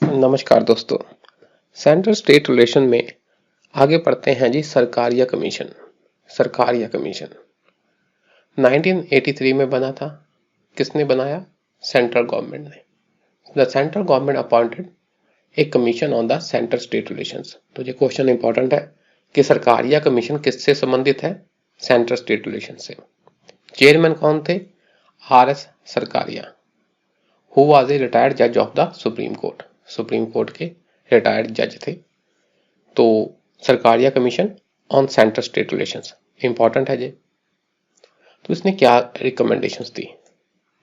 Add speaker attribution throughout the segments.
Speaker 1: नमस्कार दोस्तों। Central state relation में आगे पढ़ते हैं जी। सरकार या कमीशन। 1983 में बना था। किसने बनाया? सेंट्रल गवर्नमेंट ने। The central government appointed a commission on the central state relations. तो ये क्वेश्चन इंपॉर्टेंट है कि सरकार या कमीशन किससे संबंधित है? सेंट्रल स्टेट रिलेशन से। चेयरमैन कौन थे? RS Sarkaria, who was a retired जज of the supreme court. Supreme court के रिटायर्ड जज थे। तो Sarkaria commission on central state relations important है जी। तो इसने क्या रिकमेंडेशंस दी?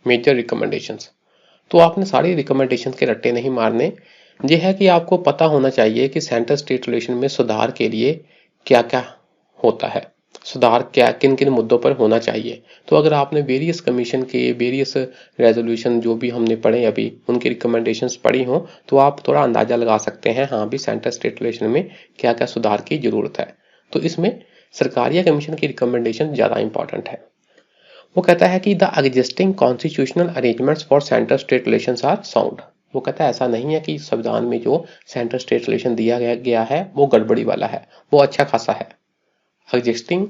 Speaker 1: Major recommendations. तो आपने सारी रिकमेंडेशंस के रट्टे नहीं मारने। ये है कि आपको पता होना चाहिए कि सेंट्रल स्टेट रिलेशन में सुधार के लिए क्या क्या होता है, सुधार क्या किन किन मुद्दों पर होना चाहिए। तो अगर आपने वेरियस कमीशन के वेरियस रेजोल्यूशन जो भी हमने पढ़े अभी उनकी रिकमेंडेशंस पढ़ी हो तो आप थोड़ा अंदाजा लगा सकते हैं हाँ भी सेंट्रल स्टेट रिलेशन में क्या क्या सुधार की जरूरत है। तो इसमें सरकारिया कमीशन की रिकमेंडेशन ज्यादा इंपॉर्टेंट है। वो कहता है कि the existing constitutional arrangements for central state relations are sound. वो कहता है ऐसा नहीं है कि संविधान में जो सेंट्रल स्टेट रिलेशन दिया गया है वो गड़बड़ी वाला है, वो अच्छा खासा है। एग्जिस्टिंग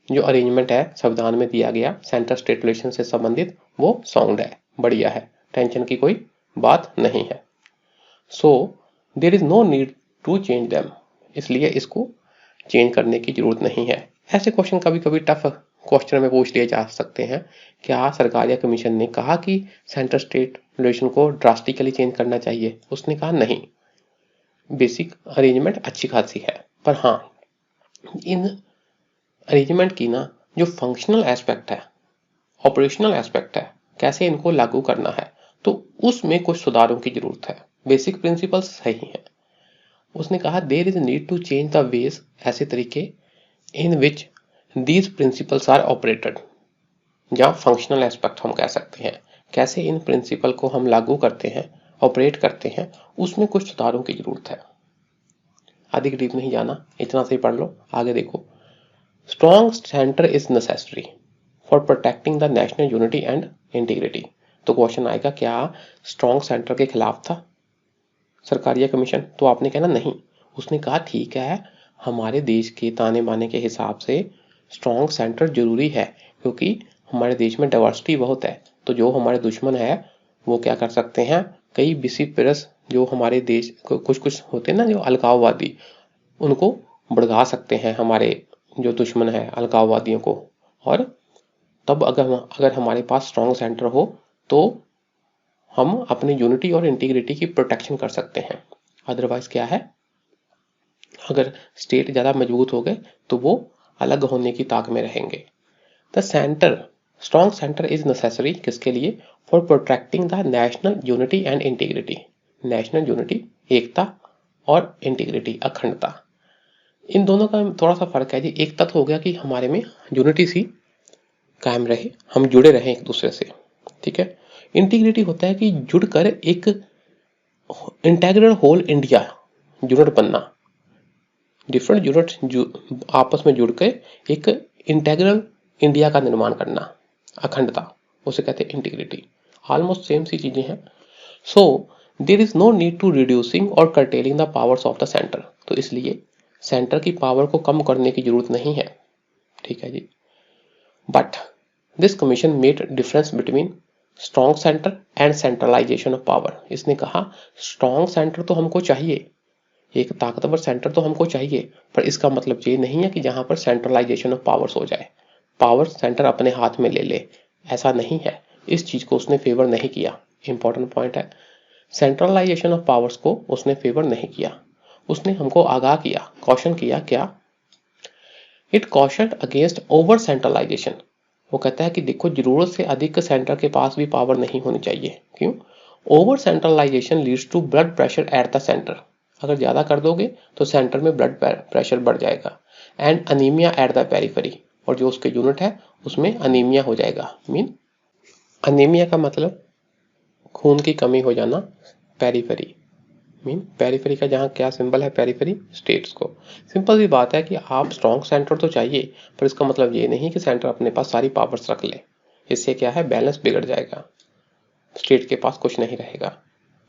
Speaker 1: जो अरेंजमेंट है संविधान में दिया गया सेंट्रल स्टेट रिलेशन से संबंधित वो साउंड है, बढ़िया है, टेंशन की कोई बात नहीं है। So there is no need to change them, इसलिए इसको चेंज करने की जरूरत नहीं है। ऐसे क्वेश्चन कभी कभी टफ क्वेश्चन में पूछ लिए जा सकते हैं। क्या सरकार या कमीशन ने कहा कि सेंट्रल स्टेट रिलेशन को ड्रास्टिकली चेंज करना चाहिए? उसने कहा नहीं, बेसिक अरेंजमेंट अच्छी खासी है, पर हाँ इन अरेंजमेंट की ना जो फंक्शनल एस्पेक्ट है, ऑपरेशनल एस्पेक्ट है, कैसे इनको लागू करना है, तो उसमें कुछ सुधारों की जरूरत है। बेसिक प्रिंसिपल्स सही हैं। उसने कहा there is need to change the ways, ऐसे तरीके in which these principles are operated, या फंक्शनल एस्पेक्ट हम कह सकते हैं, कैसे इन प्रिंसिपल को हम लागू करते हैं, ऑपरेट करते हैं, उसमें कुछ सुधारों की जरूरत है। अधिक डीप नहीं जाना, इतना से ही पढ़ लो। आगे देखो, strong centre is necessary for protecting the national unity and integrity. तो क्वेश्चन आएगा क्या स्ट्रॉन्ग सेंटर के खिलाफ था सरकारिया कमीशन? तो आपने कहना नहीं। उसने कहा ठीक है, हमारे देश के ताने बाने के हिसाब से स्ट्रॉन्ग सेंटर जरूरी है क्योंकि हमारे देश में डाइवर्सिटी बहुत है। तो जो हमारे दुश्मन है वो क्या कर सकते हैं, कई विसिफरस जो हमारे देश कुछ कुछ होते हैं ना जो अलगाववादी, उनको भड़का सकते हैं हमारे जो दुश्मन है अलगाववादियों को। और तब अगर हमारे पास स्ट्रॉन्ग सेंटर हो तो हम अपनी यूनिटी और इंटीग्रिटी की प्रोटेक्शन कर सकते हैं। अदरवाइज क्या है, अगर स्टेट ज्यादा मजबूत हो गए तो वो अलग होने की ताक में रहेंगे। The centre, strong centre is necessary किसके लिए? For protecting the national unity and integrity. National unity एकता और इंटीग्रिटी अखंडता, इन दोनों का थोड़ा सा फर्क है जी। एकता तो हो गया कि हमारे में यूनिटी सी कायम रहे, हम जुड़े रहें एक दूसरे से, ठीक है। इंटीग्रिटी होता है कि जुड़कर एक इंटेग्रल होल इंडिया यूनिट बनना, डिफरेंट यूनिट आपस में जुड़कर एक इंटेग्रल इंडिया का निर्माण करना, अखंडता, उसे कहते हैं इंटीग्रिटी। ऑलमोस्ट सेम सी चीजें हैं। So there is no need to reducing और curtailing the powers of the centre. तो इसलिए सेंटर की पावर को कम करने की जरूरत नहीं है, ठीक है जी। But this commission made difference between strong centre and centralisation of power. इसने कहा स्ट्रॉन्ग सेंटर तो हमको चाहिए, एक ताकतवर सेंटर तो हमको चाहिए, पर इसका मतलब ये नहीं है कि जहां पर सेंट्रलाइजेशन ऑफ पावर्स हो जाए, पावर सेंटर अपने हाथ में ले ले, ऐसा नहीं है। इस चीज को उसने फेवर नहीं किया। इंपॉर्टेंट पॉइंट है, सेंट्रलाइजेशन ऑफ पावर्स को उसने फेवर नहीं किया। उसने हमको आगाह किया, कॉशन किया। क्या? It cautioned against over centralisation. वो कहता है कि देखो जरूरत से अधिक सेंटर के पास भी पावर नहीं होनी चाहिए। क्यों? Over centralisation leads to blood pressure at the centre. अगर ज्यादा कर दोगे तो सेंटर में ब्लड प्रेशर बढ़ जाएगा। And anaemia at the periphery, और जो उसके यूनिट है उसमें अनीमिया हो जाएगा। मीन अनीमिया का मतलब खून की कमी हो जाना। पेरिफेरी मीन पेरिफेरी का जहाँ क्या सिंबल है, पेरिफेरी स्टेट्स को। सिंपल सी बात है कि आप स्ट्रॉन्ग सेंटर तो चाहिए, पर इसका मतलब ये नहीं कि सेंटर अपने पास सारी पावर्स रख ले। इससे क्या है, बैलेंस बिगड़ जाएगा, स्टेट के पास कुछ नहीं रहेगा।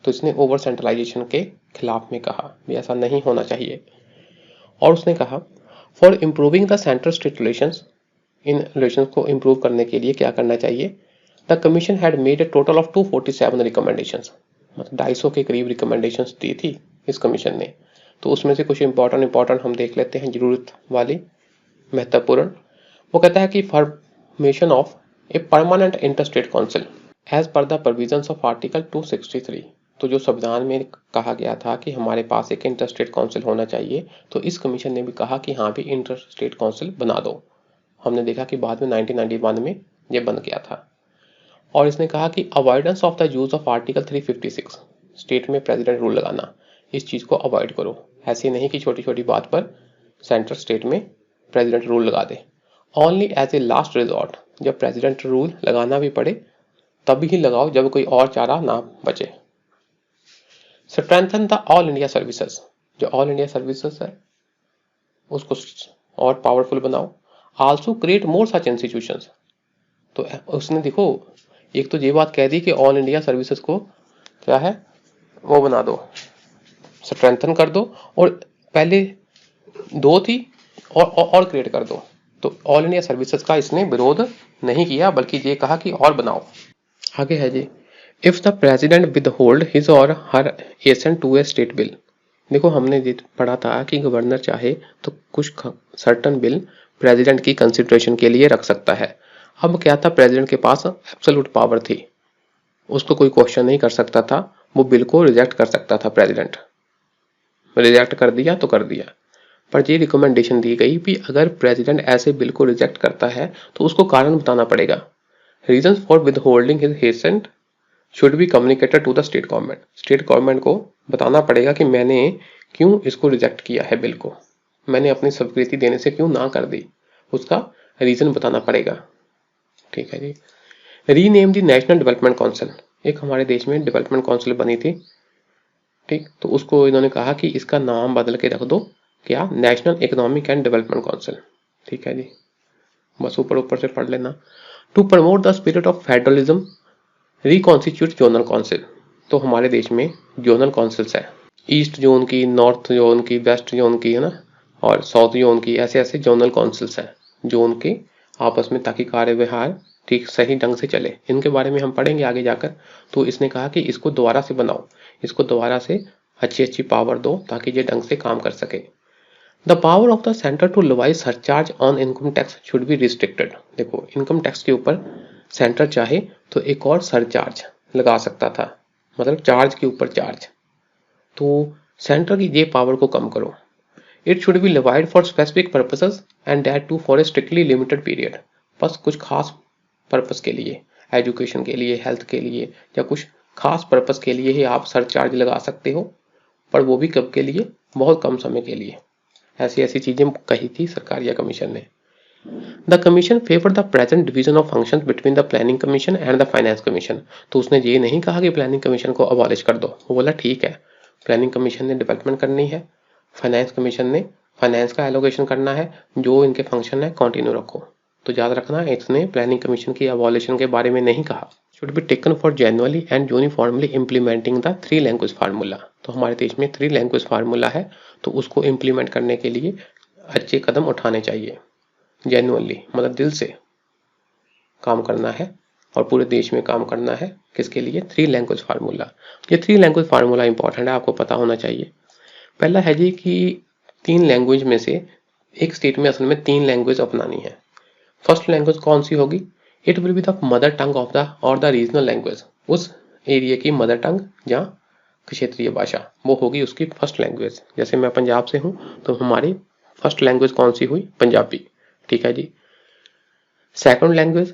Speaker 1: तो इसने ओवर सेंट्रलाइजेशन के खिलाफ में कहा भी ऐसा नहीं होना चाहिए। और उसने कहा for improving the central state relations, in relations को इम्प्रूव करने के लिए क्या करना चाहिए। The commission had made a total of 247 recommendations, मतलब 250 के करीब रिकमेंडेशंस दी थी इस कमीशन ने। तो उसमें से कुछ इंपॉर्टेंट हम देख लेते हैं, जरूरत वाली, महत्वपूर्ण। वो कहता है कि formation of a permanent interstate council as per the provisions of article 263। तो जो संविधान में कहा गया था कि हमारे पास एक इंटरस्टेट काउंसिल होना चाहिए, तो इस कमीशन ने भी कहा कि हाँ भी इंटरस्टेट काउंसिल बना दो। हमने देखा कि बाद में 1991 में ये बन गया था। और इसने कहा कि avoidance of the use of article 356, state में प्रेसिडेंट रूल लगाना, इस चीज को अवॉइड करो। ऐसे नहीं कि छोटी छोटी बात पर सेंट्रल स्टेट में प्रेसिडेंट रूल लगा दे। Only as a last resort, जब प्रेसिडेंट रूल लगाना भी पड़े तब ही लगाओ, जब कोई और चारा ना बचे। Strengthen the all India services, जो ऑल इंडिया सर्विसेज है उसको और पावरफुल बनाओ। आल्सो क्रिएट मोर सच इंस्टीट्यूशंस, तो उसने देखो एक तो ये बात कह दी कि ऑल इंडिया सर्विसेज को क्या है वो बना दो, स्ट्रेंथन कर दो, और पहले 2 थी और क्रिएट कर दो। तो ऑल इंडिया सर्विसेज का इसने विरोध नहीं किया, बल्कि ये कहा कि और बनाओ। आगे है जी, if the president withhold his or her assent to a state bill. देखो हमने पढ़ा था कि गवर्नर चाहे तो कुछ सर्टन बिल प्रेसिडेंट की कंसिडरेशन के लिए रख सकता है। अब क्या था, प्रेसिडेंट के पास एब्सोल्यूट पावर थी, उसको कोई क्वेश्चन नहीं कर सकता था, वो बिल को रिजेक्ट कर सकता था। प्रेसिडेंट रिजेक्ट कर दिया तो कर दिया, पर ये रिकमेंडेशन दी गई कि अगर प्रेसिडेंट ऐसे बिल को रिजेक्ट करता है तो उसको कारण बताना पड़ेगा। Reason for withholding his assent should be communicated to the state government. State government को बताना पड़ेगा कि मैंने क्यों इसको रिजेक्ट किया है, बिल को मैंने अपनी स्वीकृति देने से क्यों ना कर दी, उसका रीजन बताना पड़ेगा। ठीक है जी। Rename the national development council, एक हमारे देश में डेवलपमेंट काउंसिल बनी थी, ठीक, तो उसको इन्होंने कहा कि इसका नाम बदल के रख दो, क्या, national economic and development council. ठीक है जी, बस ऊपर ऊपर से पढ़ लेना। To promote the spirit of federalism reconstitute zonal council, तो हमारे देश में जोनल काउंसिल्स है, ईस्ट जोन की, नॉर्थ जोन की, वेस्ट जोन की, है ना, और साउथ जोन की, ऐसे ऐसे जोनल काउंसिल्स हैं जोन के आपस में, ताकि कार्य व्यवहार ठीक सही ढंग से चले। इनके बारे में हम पढ़ेंगे आगे जाकर। तो इसने कहा कि इसको दोबारा से बनाओ, इसको दोबारा से अच्छी अच्छी पावर दो ताकि ये ढंग से काम कर सके। The power of the centre to levy surcharge on income tax should be restricted. देखो इनकम टैक्स के ऊपर सेंटर चाहे तो एक और सरचार्ज लगा सकता था, मतलब चार्ज के ऊपर चार्ज, तो सेंटर की ये पावर को कम करो। It should be levied for specific purposes and that too for a strictly limited period. बस कुछ खास पर्पस के लिए, एजुकेशन के लिए, हेल्थ के लिए, या कुछ खास पर्पस के लिए ही आप सरचार्ज लगा सकते हो, पर वो भी कब के लिए, बहुत कम समय के लिए। ऐसी ऐसी चीजें कही थी सरकार या कमीशन ने। The commission favour the present division of functions between the planning commission and the finance commission. तो उसने ये नहीं कहा कि प्लानिंग कमीशन को अबॉलिश कर दो, वो बोला ठीक है, प्लानिंग कमीशन ने डेवलपमेंट करनी है, फाइनेंस कमीशन ने फाइनेंस का एलोकेशन करना है, जो इनके फंक्शन है कंटिन्यू रखो। तो याद रखना, इसने प्लानिंग कमीशन की अबॉलिशन के बारे में नहीं कहा। Should be taken for genuinely and uniformly implementing the 3 language formula. तो हमारे देश में 3 लैंग्वेज फार्मूला है, तो उसको इम्प्लीमेंट करने के लिए अच्छे कदम उठाने चाहिए। जेन्युइनली मतलब दिल से काम करना है और पूरे देश में काम करना है। किसके लिए? 3 लैंग्वेज फार्मूला। ये 3 लैंग्वेज फार्मूला इंपॉर्टेंट है, आपको पता होना चाहिए। पहला है जी कि 3 लैंग्वेज में से एक स्टेट में असल में 3 लैंग्वेज अपनानी है। फर्स्ट लैंग्वेज कौन सी होगी? It will be the mother tongue of the और द रीजनल लैंग्वेज, उस एरिया की मदर टंग या क्षेत्रीय भाषा, वो होगी उसकी फर्स्ट लैंग्वेज। जैसे मैं पंजाब से हूँ तो हमारी फर्स्ट लैंग्वेज कौन सी हुई? पंजाबी। ठीक है जी। Second language,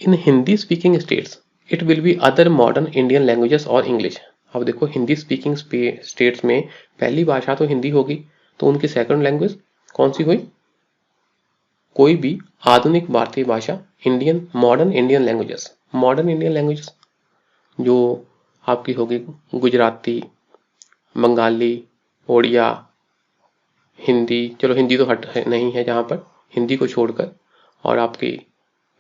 Speaker 1: in Hindi speaking states it will be other modern Indian languages और इंग्लिश। अब देखो हिंदी स्पीकिंग स्टेट्स में पहली भाषा तो हिंदी होगी, तो उनकी सेकंड लैंग्वेज कौन सी हुई? कोई भी आधुनिक भारतीय भाषा, Indian modern Indian languages. Modern Indian languages जो आपकी होगी गुजराती, बंगाली, ओडिया, हिंदी, चलो हिंदी तो हट नहीं है जहाँ पर, हिंदी को छोड़कर, और आपकी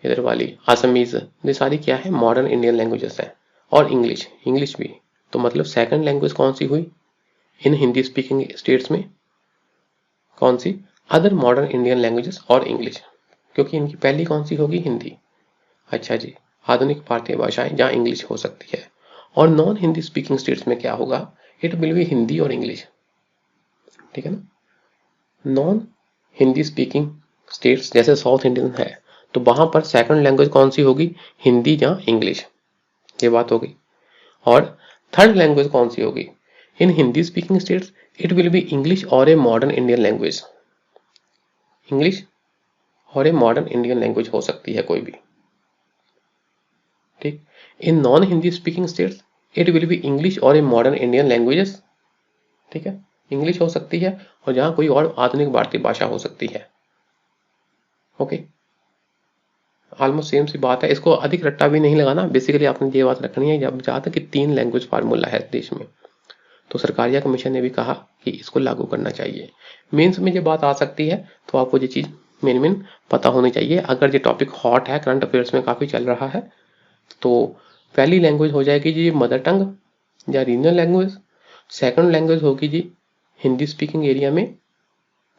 Speaker 1: इधर वाली असमीज, ये सारी क्या है? मॉडर्न इंडियन लैंग्वेजेस है। और इंग्लिश, इंग्लिश भी तो मतलब सेकंड लैंग्वेज कौन सी हुई इन हिंदी स्पीकिंग स्टेट्स में? कौन सी? अदर मॉडर्न इंडियन लैंग्वेजेस और इंग्लिश, क्योंकि इनकी पहली कौन सी होगी? हिंदी। अच्छा जी, आधुनिक भारतीय भाषाएं जहां इंग्लिश हो सकती है। और नॉन हिंदी स्पीकिंग स्टेट्स में क्या होगा? इट विल बी हिंदी और इंग्लिश, ठीक है ना। नॉन हिंदी स्पीकिंग स्टेट्स जैसे साउथ इंडियन है, तो वहां पर सेकंड लैंग्वेज कौन सी होगी? हिंदी या इंग्लिश, ये बात होगी। और थर्ड लैंग्वेज कौन सी होगी in Hindi speaking states? It will be English और a modern Indian language. English और ए मॉडर्न इंडियन लैंग्वेज हो सकती है कोई भी, ठीक। In non Hindi speaking states it will be English और ए मॉडर्न इंडियन लैंग्वेजेस, ठीक है। इंग्लिश हो सकती है और जहां कोई और आधुनिक भारतीय भाषा हो सकती है। ओके, ऑलमोस्ट सेम सी बात है, इसको अधिक रट्टा भी नहीं लगाना। बेसिकली आपने ये बात रखनी है जब जहां तक कि 3 लैंग्वेज फार्मूला है देश में, तो सरकारिया कमीशन ने भी कहा कि इसको लागू करना चाहिए। मेंस में ये बात आ सकती है, तो आपको ये चीज मेन पता होनी चाहिए। अगर ये टॉपिक हॉट है, करंट अफेयर्स में काफी चल रहा है, तो पहली लैंग्वेज हो जाएगी जी मदर टंग या रीजनल लैंग्वेज। सेकंड लैंग्वेज होगी जी हिंदी स्पीकिंग एरिया में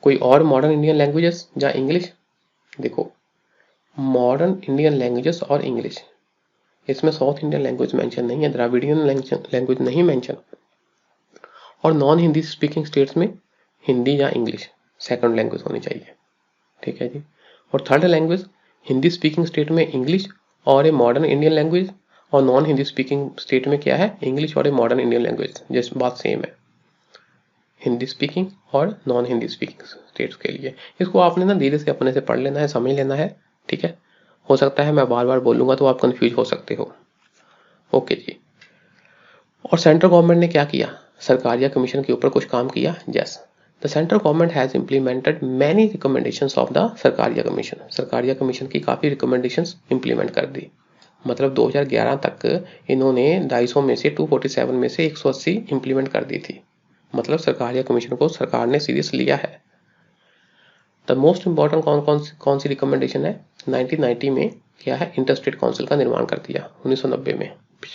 Speaker 1: कोई और मॉडर्न इंडियन लैंग्वेजेस या इंग्लिश। देखो, मॉडर्न इंडियन लैंग्वेजेस और इंग्लिश, इसमें साउथ इंडियन लैंग्वेज मेंशन नहीं है, द्राविडियन लैंग्वेज नहीं मेंशन। और नॉन हिंदी स्पीकिंग स्टेट्स में हिंदी या इंग्लिश सेकंड लैंग्वेज होनी चाहिए, ठीक है जी। और third language Hindi speaking state में इंग्लिश और ए मॉडर्न इंडियन लैंग्वेज, और नॉन हिंदी स्पीकिंग स्टेट में क्या है? इंग्लिश और ए मॉडर्न इंडियन लैंग्वेज। जैसे बात सेम है हिंदी स्पीकिंग और नॉन हिंदी स्पीकिंग स्टेट्स के लिए। इसको आपने ना धीरे से अपने से पढ़ लेना है, समझ लेना है, ठीक है। हो सकता है मैं बार बार बोलूंगा तो आप कंफ्यूज हो सकते हो। ओके जी। और सेंट्रल गवर्नमेंट ने क्या किया? सरकारिया कमीशन के ऊपर कुछ काम किया? Yes, the central government has implemented many recommendations of the Sarkaria commission. Sarkaria commission की काफी रिकमेंडेशंस इंप्लीमेंट कर दी। मतलब 2011 तक इन्होंने 250 में से 247 में से 180 इंप्लीमेंट कर दी थी। मतलब सरकारिया कमीशन को सरकार ने सीरियस लिया है। द मोस्ट इंपॉर्टेंट कौन सी रिकमेंडेशन है? 1990 में क्या है? इंटरस्टेट काउंसिल का निर्माण कर दिया। 1990 में,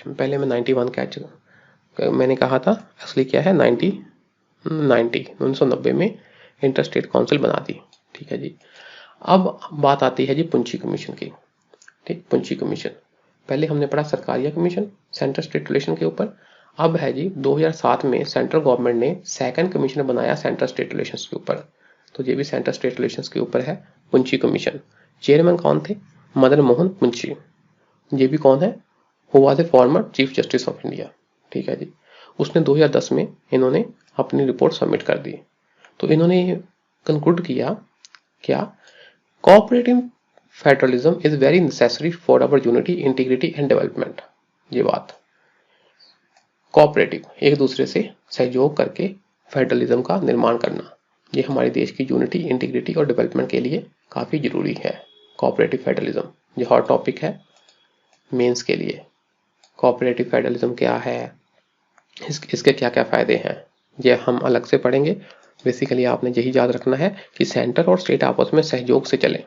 Speaker 1: पहले मैं 91 कह चुका, मैंने कहा था, असली क्या है 1990 में इंटरस्टेट काउंसिल बना दी, ठीक है जी। अब बात आती है जी पुंछी कमीशन की, ठीक। पुंछी कमीशन, पहले हमने पढ़ा Sarkaria commission central state relation के ऊपर। अब है जी 2007 में सेंट्रल गवर्नमेंट ने सेकंड कमीशन बनाया सेंट्रल स्टेट रिलेशंस के ऊपर। तो ये भी सेंट्रल स्टेट रिलेशंस के ऊपर है, पुंछी कमीशन। चेयरमैन कौन थे? मदन मोहन पुंछी। ये भी कौन है? Who was the former chief justice of India, ठीक है जी। उसने 2010 में इन्होंने अपनी रिपोर्ट सबमिट कर दी। तो इन्होंने कंक्लूड किया क्या? Cooperative federalism is very necessary for our unity, integrity and development. ये बात, कोऑपरेटिव, एक दूसरे से सहयोग करके फेडरलिज्म का निर्माण करना, ये हमारे देश की यूनिटी, इंटीग्रिटी और डेवलपमेंट के लिए काफी जरूरी है। कोऑपरेटिव फेडरलिज्म ये हॉट टॉपिक है मेंस के लिए। कोऑपरेटिव फेडरलिज्म क्या है, इसके क्या क्या फायदे हैं, ये हम अलग से पढ़ेंगे। बेसिकली आपने यही याद रखना है कि सेंटर और स्टेट आपस में सहयोग से चले।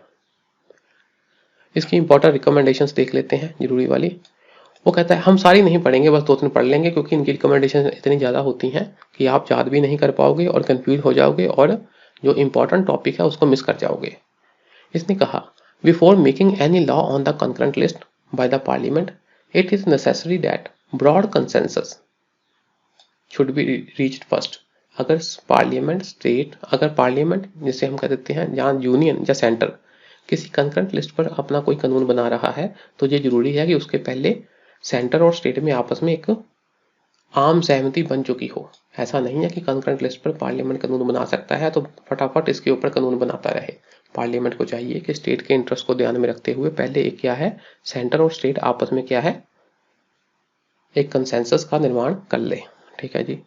Speaker 1: इसकी इंपॉर्टेंट रिकमेंडेशंस देख लेते हैं, जरूरी वाली। वो कहता है, हम सारी नहीं पढ़ेंगे, बस 2-3 पढ़ लेंगे, क्योंकि इनकी रिकमेंडेशन इतनी ज़्यादा होती हैं कि आप याद भी नहीं कर पाओगे और कंफ्यूज हो जाओगे, और जो इंपॉर्टेंट टॉपिक है उसको मिस कर जाओगे। इसने कहा, before making any law on the concurrent list by the parliament, it is necessary that broad consensus should be reached first. अगर पार्लियामेंट जिसे हम कह देते हैं, जहाँ यूनियन या सेंटर किसी कंकरेंट लिस्ट पर अपना कोई कानून बना रहा है, तो ये जरूरी है कि उसके पहले सेंटर और स्टेट में आपस में एक आम सहमति बन चुकी हो। ऐसा नहीं है कि कंकरेंट लिस्ट पर पार्लियामेंट कानून बना सकता है तो फटाफट इसके ऊपर कानून बनाता रहे। पार्लियामेंट को चाहिए कि स्टेट के इंटरेस्ट को ध्यान में रखते हुए पहले एक क्या है, सेंटर और स्टेट आपस में क्या है, एक कंसेंसस का निर्माण कर ले, ठीक है जी।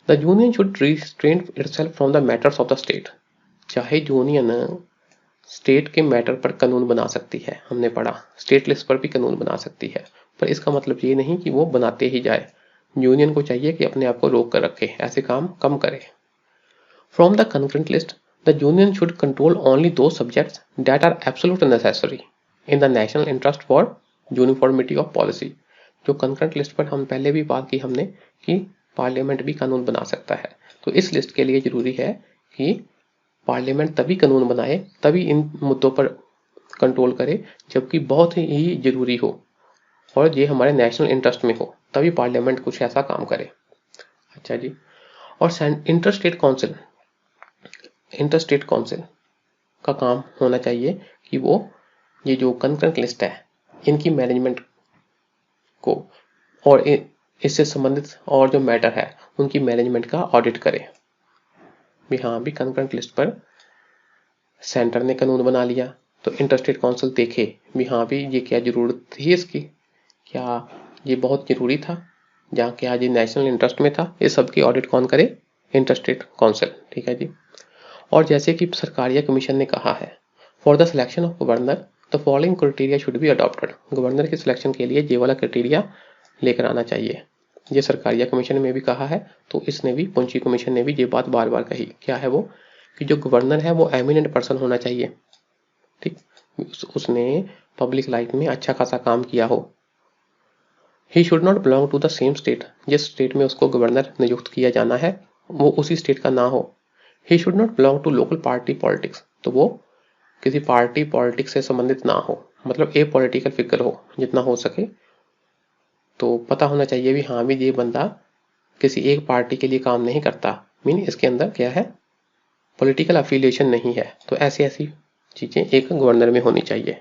Speaker 1: The union should restrain itself from the matters of the state. चाहे यूनियन स्टेट के मैटर पर कानून बना सकती है, हमने पढ़ा स्टेट लिस्ट पर भी कानून बना सकती है, पर इसका मतलब ये नहीं कि वो बनाते ही जाए। यूनियन को चाहिए कि अपने आप को रोक कर रखे, ऐसे काम कम करे। From the concurrent list the union should control only those subjects that are absolute necessary in the national interest for uniformity of policy. जो कंकरेंट लिस्ट पर हम पहले भी बात की हमने कि पार्लियामेंट भी कानून बना सकता है, तो इस लिस्ट के लिए जरूरी है कि पार्लियामेंट तभी कानून बनाए, तभी इन मुद्दों पर कंट्रोल करे जबकि बहुत ही जरूरी हो और ये हमारे नेशनल इंटरेस्ट में हो, तभी पार्लियामेंट कुछ ऐसा काम करे। अच्छा जी, और इंटरस्टेट काउंसिल का काम होना चाहिए कि वो ये जो कंकरेंट लिस्ट है इनकी मैनेजमेंट को और इससे संबंधित और जो मैटर है उनकी मैनेजमेंट का ऑडिट करे। भी हाँ, भी कंकरेंट लिस्ट पर सेंटर ने कानून बना लिया तो इंटरस्टेट काउंसिल देखे भी हाँ भी ये क्या जरूरत थी इसकी, क्या ये बहुत जरूरी था, जहाँ क्या ये नेशनल इंटरेस्ट में था, ये सब की ऑडिट कौन करे? Interstate council. ठीक है जी। और जैसे कि सरकारिया कमीशन ने कहा है, for the selection of governor the following criteria should be adopted. Governor के सिलेक्शन के लिए ये वाला क्राइटेरिया लेकर आना चाहिए। ये सरकारिया कमीशन में भी कहा है, तो इसने भी पुंची कमीशन ने भी ये बात बार बार कही। क्या है वो? कि जो गवर्नर है वो एमिनेंट पर्सन होना चाहिए, ठीक, उसने पब्लिक लाइफ में अच्छा खासा काम किया हो। He should not belong to the same state, जिस स्टेट में उसको गवर्नर नियुक्त किया जाना है वो उसी स्टेट का ना हो। He should not belong to local party politics, तो वो किसी पार्टी पॉलिटिक्स से संबंधित ना हो, मतलब ए पॉलिटिकल फिगर हो जितना हो सके। तो पता होना चाहिए भी हाँ भी ये बंदा किसी एक पार्टी के लिए काम नहीं करता, मीन इसके अंदर क्या है, पॉलिटिकल अफिलिएशन नहीं है। तो ऐसी ऐसी चीजें एक गवर्नर में होनी चाहिए।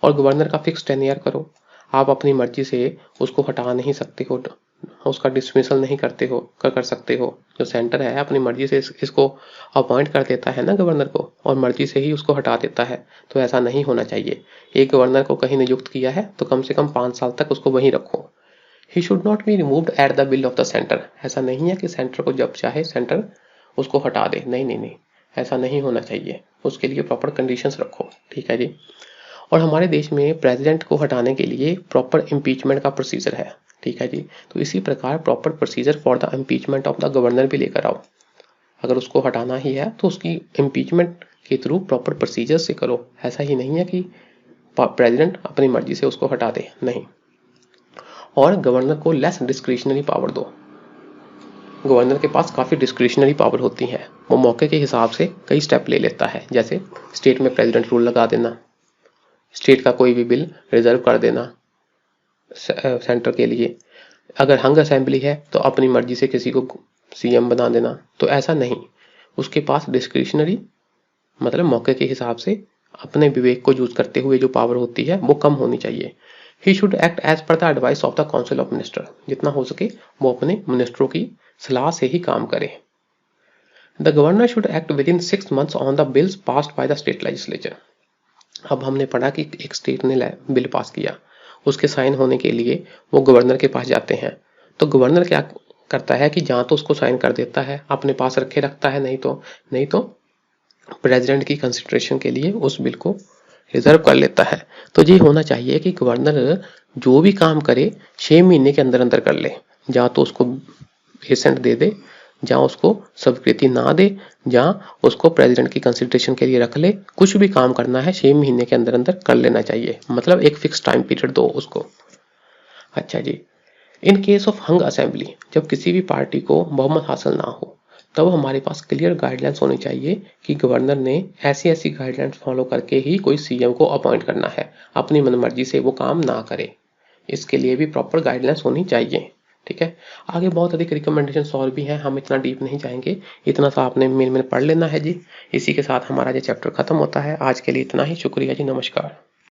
Speaker 1: और गवर्नर का फिक्स टेन्योर करो, आप अपनी मर्जी से उसको हटा नहीं सकते हो, उसका डिसमिसल नहीं कर सकते हो। जो सेंटर है अपनी मर्जी से इसको अपॉइंट कर देता है ना गवर्नर को, और मर्जी से ही उसको हटा देता है, तो ऐसा नहीं होना चाहिए। एक गवर्नर को कहीं नियुक्त किया है तो कम से कम 5 साल तक उसको वहीं रखो। ही should not be removed at the will of the centre. ऐसा नहीं है कि सेंटर को जब चाहे सेंटर उसको हटा दे, नहीं नहीं नहीं, ऐसा नहीं होना चाहिए। उसके लिए प्रॉपर कंडीशंस रखो। ठीक है जी। और हमारे देश में प्रेसिडेंट को हटाने के लिए प्रॉपर इम्पीचमेंट का प्रोसीजर है। ठीक है जी। तो इसी प्रकार proper procedure for the impeachment of the governor भी लेकर आओ। अगर उसको हटाना ही है तो उसकी इम्पीचमेंट के थ्रू प्रॉपर प्रोसीजर से करो। ऐसा ही नहीं है कि प्रेसिडेंट अपनी मर्जी से उसको हटा दे, नहीं। और गवर्नर को लेस डिस्क्रिशनरी पावर दो। गवर्नर के पास काफ़ी डिस्क्रिशनरी पावर होती है, वो मौके के हिसाब से कई स्टेप ले लेता है, जैसे स्टेट में प्रेसिडेंट रूल लगा देना, स्टेट का कोई भी बिल रिजर्व कर देना सेंटर के लिए। अगर हंग असेंबली है तो अपनी मर्जी से किसी को सीएम बना देना। तो ऐसा नहीं, उसके पास डिस्क्रिशनरी मतलब मौके के हिसाब से अपने विवेक को यूज करते हुए जो पावर होती है वो कम होनी चाहिए। He should act as per the advice of the council of minister. जितना हो सके वो अपने मिनिस्टरों की सलाह से ही काम करे। The governor should act with in 6 months on the bills passed by the state legislature. अब हमने पढ़ा कि एक स्टेट ने बिल पास किया, उसके साइन होने के लिए वो गवर्नर के पास जाते हैं। तो गवर्नर क्या करता है कि जहाँ तो उसको साइन कर देता है, अपने पास रखे रखता है, नहीं तो प्रेसिडेंट की कंसिडरेशन के लिए उस बिल को रिजर्व कर लेता है। तो ये होना चाहिए कि गवर्नर जो भी काम करे 6 महीने के अंदर अंदर कर ले, जहाँ तो उसको एसेंट दे दे, जहाँ उसको स्वीकृति ना दे, जहाँ उसको प्रेसिडेंट की कंसिडरेशन के लिए रख ले। कुछ भी काम करना है 6 महीने के अंदर अंदर कर लेना चाहिए, मतलब एक फिक्स टाइम पीरियड दो उसको। अच्छा जी। In case of hung assembly, जब किसी भी पार्टी को बहुमत हासिल ना हो, तब हमारे पास क्लियर गाइडलाइंस होनी चाहिए कि गवर्नर ने ऐसी ऐसी गाइडलाइंस फॉलो करके ही कोई सीएम को अपॉइंट करना है, अपनी मनमर्जी से वो काम ना करे। इसके लिए भी प्रॉपर गाइडलाइंस होनी चाहिए। ठीक है। आगे बहुत अधिक रिकमेंडेशन और भी हैं, हम इतना डीप नहीं जाएंगे, इतना सा आपने मेन पढ़ लेना है जी। इसी के साथ हमारा ये चैप्टर खत्म होता है। आज के लिए इतना ही। शुक्रिया जी, नमस्कार।